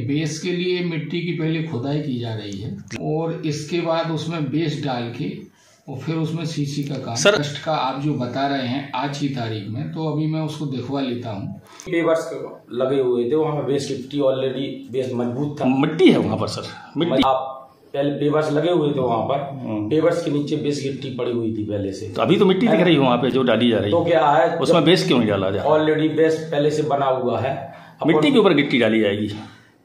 Base के लिए मिट्टी की पहले खुदाई की जा रही है और इसके बाद उसमें बेस डाल के और फिर उसमें सीसी का काम ट्रस्ट का आप जो बता रहे हैं आज की तारीख में, तो अभी मैं उसको दिखवा लेता हूँ। पेवर्स लगे हुए थे वहाँ पे, बेस गिट्टी ऑलरेडी बेस मजबूत था, मिट्टी है वहाँ पर सर, मिट्टी आप पहले पेवर्स लगे हुए थे वहाँ पर, पेवर्स के नीचे बेस गिट्टी पड़ी हुई थी पहले से। तो अभी तो मिट्टी दिख रही है वहाँ पे जो डाली जा रही है, तो क्या है उसमें बेस क्यों नहीं डाला जा? ऑलरेडी बेस पहले से बना हुआ है, मिट्टी के ऊपर गिट्टी डाली जाएगी।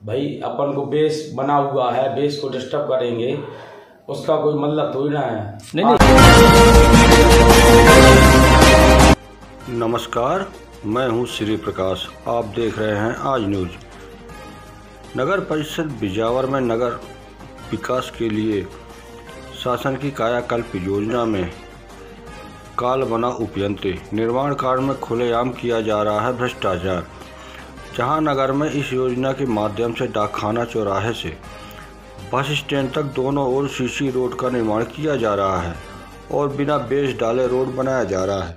भाई अपन को बेस बना हुआ है, बेस को डिस्टर्ब करेंगे उसका कोई मतलब थोड़ी ना है। नहीं। नमस्कार, मैं हूं श्री प्रकाश, आप देख रहे हैं आज न्यूज। नगर परिषद बिजावर में नगर विकास के लिए शासन की कायाकल्प योजना में काल बना उपयंत्र, निर्माण कार्य में खुलेआम किया जा रहा है भ्रष्टाचार। जहां नगर में इस योजना के माध्यम से डाकखाना चौराहे से बस स्टैंड तक दोनों ओर सीसी रोड का निर्माण किया जा रहा है और बिना बेस डाले रोड बनाया जा रहा है।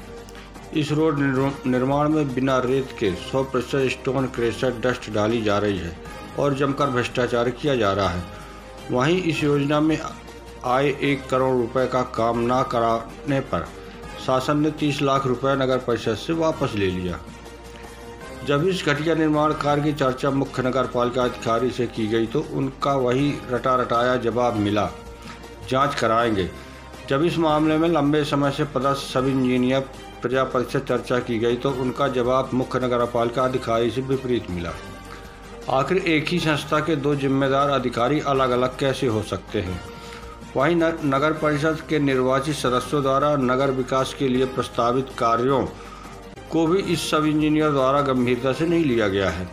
इस रोड निर्माण में बिना रेत के 100% स्टोन क्रेशर डस्ट डाली जा रही है और जमकर भ्रष्टाचार किया जा रहा है। वहीं इस योजना में आए 1 करोड़ रुपए का काम न कराने पर शासन ने 30 लाख रुपए नगर परिषद से वापस ले लिया। जब इस घटिया निर्माण कार्य की चर्चा मुख्य नगर पालिका अधिकारी से की गई तो उनका वही रटा रटाया जवाब मिला, जांच कराएंगे। जब इस मामले में लंबे समय से पदस्थ सब इंजीनियर प्रजा परिषद चर्चा की गई तो उनका जवाब मुख्य नगर पालिका अधिकारी से विपरीत मिला। आखिर एक ही संस्था के 2 जिम्मेदार अधिकारी अलग अलग कैसे हो सकते हैं? वहीं नगर परिषद के निर्वाचित सदस्यों द्वारा नगर विकास के लिए प्रस्तावित कार्यों को भी इस सब इंजीनियर द्वारा गंभीरता से नहीं लिया गया है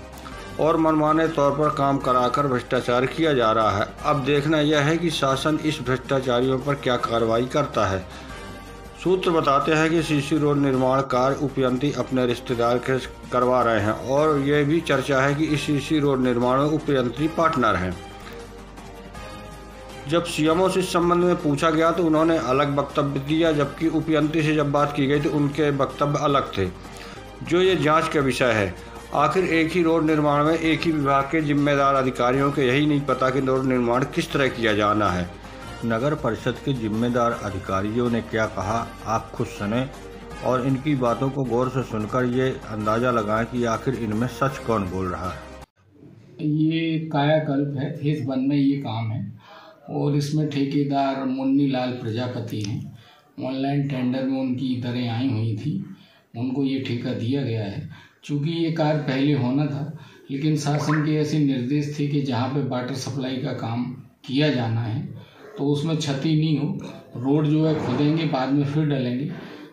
और मनमाने तौर पर काम कराकर भ्रष्टाचार किया जा रहा है। अब देखना यह है कि शासन इस भ्रष्टाचारियों पर क्या कार्रवाई करता है। सूत्र बताते हैं कि सीसी रोड निर्माण कार्य उपयंत्री अपने रिश्तेदार के करवा रहे हैं और यह भी चर्चा है कि इस सीसी रोड निर्माण में उपयंत्री पार्टनर हैं। जब सीएमओ से इस संबंध में पूछा गया तो उन्होंने अलग वक्तव्य दिया, जबकि उपयंत्री से जब बात की गई तो उनके वक्तव्य अलग थे, जो ये जांच का विषय है। आखिर एक ही रोड निर्माण में एक ही विभाग के जिम्मेदार अधिकारियों को यही नहीं पता कि रोड निर्माण किस तरह किया जाना है। नगर परिषद के जिम्मेदार अधिकारियों ने क्या कहा, आप खुद सुने और इनकी बातों को गौर से सुनकर ये अंदाजा लगाएं कि आखिर इनमें सच कौन बोल रहा है। ये कायाकल्प है, फेज 1 में ये काम है और इसमें ठेकेदार मुन्नी लाल प्रजापति हैं। ऑनलाइन टेंडर में उनकी दरें आई हुई थी, उनको ये ठेका दिया गया है। चूँकि ये कार्य पहले होना था, लेकिन शासन के ऐसे निर्देश थे कि जहाँ पे वाटर सप्लाई का काम किया जाना है तो उसमें क्षति नहीं हो, रोड जो है खोदेंगे बाद में फिर डालेंगे,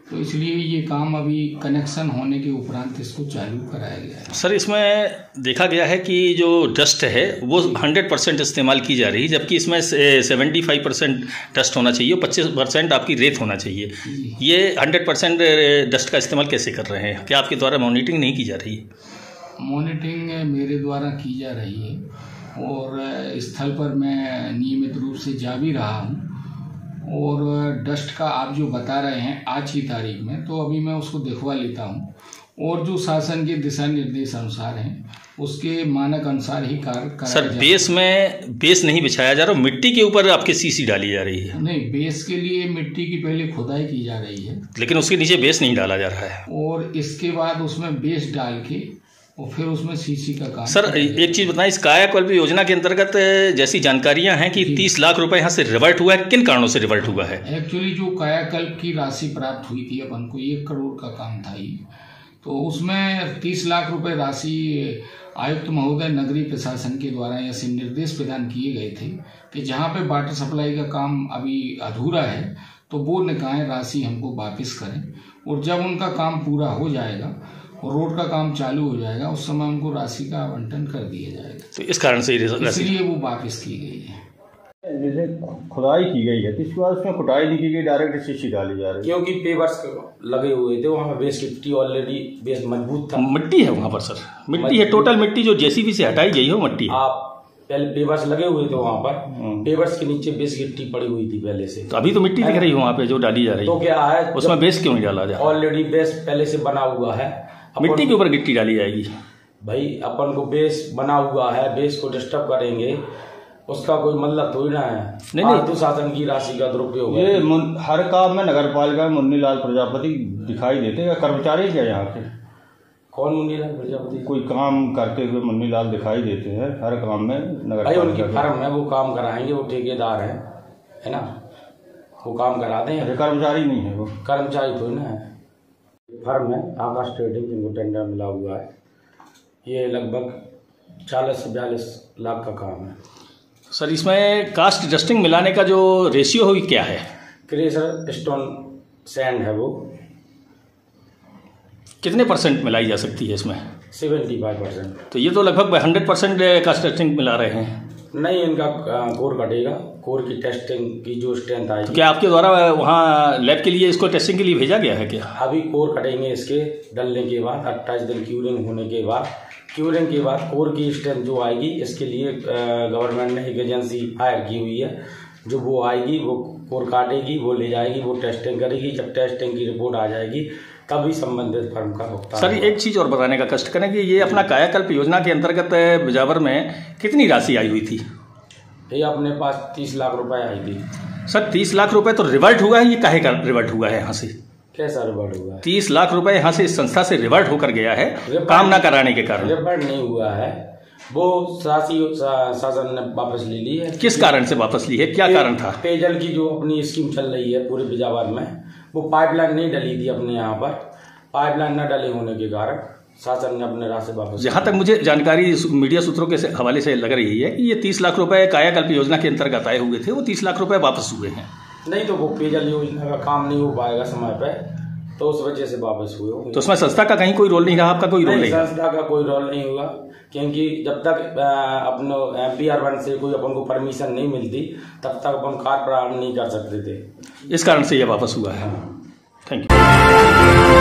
तो इसलिए ये काम अभी कनेक्शन होने के उपरांत इसको चालू कराया गया है। सर, इसमें देखा गया है कि जो डस्ट है वो 100% इस्तेमाल की जा रही है, जबकि इसमें 75% डस्ट होना चाहिए, 25% आपकी रेत होना चाहिए। ये 100% डस्ट का इस्तेमाल कैसे कर रहे हैं? क्या आपके द्वारा मॉनिटरिंग नहीं की जा रही है? मॉनिटरिंग मेरे द्वारा की जा रही है और स्थल पर मैं नियमित रूप से जा भी रहा हूँ और डस्ट का आप जो बता रहे हैं आज की तारीख में, तो अभी मैं उसको दिखवा लेता हूँ और जो शासन के दिशा निर्देश अनुसार हैं उसके मानक अनुसार ही कार्य कराया सर, बेस में बेस नहीं बिछाया जा रहा, मिट्टी के ऊपर आपके सीसी डाली जा रही है। नहीं, बेस के लिए मिट्टी की पहले खुदाई की जा रही है, लेकिन उसके नीचे बेस नहीं डाला जा रहा है और इसके बाद उसमें बेस डाल के और फिर उसमें सीसी का काम। सर, एक चीज़ बताएं, इस कायाकल्प योजना के अंतर्गत जैसी जानकारियां हैं कि 30 लाख रुपए यहाँ से रिवर्ट हुआ है, किन कारणों से रिवर्ट हुआ है? एक्चुअली जो कायाकल्प की राशि प्राप्त हुई थी अपन को 1 करोड़ का काम था ये, तो उसमें 30 लाख रुपए राशि आयुक्त महोदय नगरीय प्रशासन के द्वारा ऐसे निर्देश प्रदान किए गए थे कि जहाँ पे वाटर सप्लाई का काम अभी अधूरा है तो वो निकाय राशि हमको वापस करें, और जब उनका काम पूरा हो जाएगा और रोड का काम चालू हो जाएगा उस समय उनको राशि का आवंटन कर दिया जाएगा। तो इस कारण से इसलिए वो वापस की गई है। जैसे खुदाई की गई है, इसके बाद उसमें खुदाई नहीं की गई, डायरेक्ट सीसी डाली जा रही है, क्योंकि पेवर्स लगे हुए थे वहाँ पे, बेस गिट्टी ऑलरेडी बेस मजबूत था, मिट्टी है वहाँ पर सर, मिट्टी है, टोटल मिट्टी जो जेसीबी से हटाई गई हो मिट्टी है। आप पहले पेवर्स लगे हुए थे वहाँ पर, पेवर्स के नीचे बेस गिट्टी पड़ी हुई थी पहले से। तो अभी तो मिट्टी दिख रही है वहाँ पे जो डाली जा रही है, तो क्या है उसमें बेस क्यों नहीं डाला जा? ऑलरेडी बेस पहले से बना हुआ है, मिट्टी के ऊपर गिट्टी डाली जाएगी। भाई अपन को बेस बना हुआ है, बेस को डिस्टर्ब करेंगे उसका कोई मतलब थोड़ी ना है। नहीं तो शासन की राशि का दुरुपयोग है। ये हर काम में नगर पालिका में मुन्नी लाल प्रजापति दिखाई देते हैं, कर्मचारी क्या यहाँ के? कौन मुन्नी लाल प्रजापति? कोई काम करते हुए मुन्नी लाल दिखाई देते हैं हर काम में नगर भाई पालिका। उनकी फर्म है, वो काम कराएंगे, वो ठेकेदार है ना, वो काम करा दें। कर्मचारी नहीं है वो, कर्मचारी थोड़ी ना है। फर्म है आकाश ट्रेडिंग, जिनको टेंडर मिला हुआ है। ये लगभग 40 से 42 लाख का काम है। सर इसमें कास्ट डस्टिंग मिलाने का जो रेशियो है क्या है? क्रेशर स्टोन सैंड है वो। कितने परसेंट मिलाई जा सकती है इसमें? 75%। तो ये तो लगभग 100% कास्ट डस्टिंग मिला रहे हैं। नहीं, इनका कोर कटेगा, कोर की टेस्टिंग की जो स्ट्रेंथ आएगी। तो क्या आपके द्वारा वहाँ लैब के लिए इसको टेस्टिंग के लिए भेजा गया है क्या? अभी कोर कटेंगे इसके डलने के बाद, 28 दिन क्यूरिंग होने के बाद, क्यूरिंग के बाद कोर की स्ट्रेंथ जो आएगी, इसके लिए गवर्नमेंट ने एक एजेंसी हायर की हुई है, जो वो आएगी, वो कोर काटेगी, वो ले जाएगी, वो टेस्टिंग करेगी। जब टेस्टिंग की रिपोर्ट आ जाएगी तभी संबंधित फर्म का भुगतान। सर एक चीज़ और बताने का कष्ट करें कि ये अपना कायाकल्प योजना के अंतर्गत बिजावर में कितनी राशि आई हुई थी? ये अपने पास 30 लाख रुपए आई थी। सर 30 लाख रुपए तो रिवर्ट हुआ है, ये काहे का रिवर्ट हुआ है यहाँ से? कैसा रिवर्ट हुआ है? 30 लाख रुपए यहाँ से इस संस्था से रिवर्ट होकर गया है काम ना कराने के कारण। रिवर्ट नहीं हुआ है, वो शासन ने वापस ले ली है। किस कारण से वापस ली है, क्या कारण था? पेयजल की जो अपनी स्कीम चल रही है पूरे बिजावर में, वो पाइपलाइन नहीं डली थी अपने यहाँ पर। पाइपलाइन न डले होने के कारण शासन ने अपने राशि वापस। जहाँ तक मुझे जानकारी मीडिया सूत्रों के हवाले से लग रही है कि ये 30 लाख रुपए कायाकल्प योजना के अंतर्गत आए हुए थे, वो 30 लाख रुपए वापस हुए हैं। नहीं तो वो पेयजल योजना का काम नहीं हो पाएगा समय पे, तो उस वजह से वापस हुए होंगे। तो उसमें संस्था का कहीं कोई रोल नहीं रहा? आपका कोई रोल नहीं? संस्था का कोई रोल नहीं होगा, क्योंकि जब तक अपने PR1 से कोई अपन को परमिशन नहीं मिलती तब तक अपन कार्य प्रारंभ नहीं कर सकते थे। इस कारण से ये वापस हुआ है। Thank you.